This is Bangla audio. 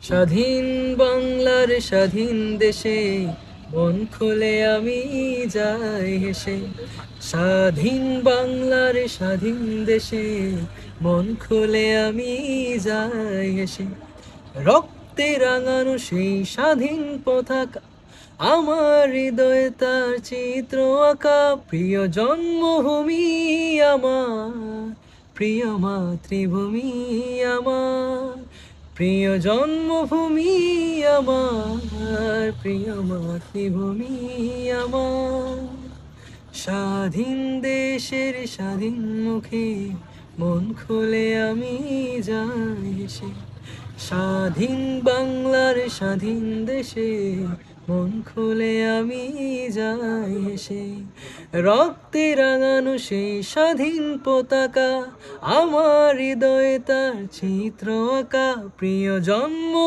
স্বাধীন বাংলার স্বাধীন দেশে মন খুলে আমি যাই হেসে। স্বাধীন বাংলার স্বাধীন দেশে মন খুলে আমি যাই হেসে। রক্তে রাঙানো সেই স্বাধীন পতাকা, আমার হৃদয়ে তার চিত্র আঁকা। প্রিয় জন্মভূমি আমার, প্রিয় মাতৃভূমি আমার, প্রিয় জন্মভূমি আমার, প্রিয় মাতৃভূমি আমার। স্বাধীন দেশের স্বাধীন মুখে মন খুলে আমি যাই হেসে। স্বাধীন বাংলার স্বাধীন দেশে মন খুলে আমি যাই হেসে। রক্তে রাঙানো সেই স্বাধীন পতাকা, আমার হৃদয়ে তার চিত্র আঁকা। প্রিয় জন্ম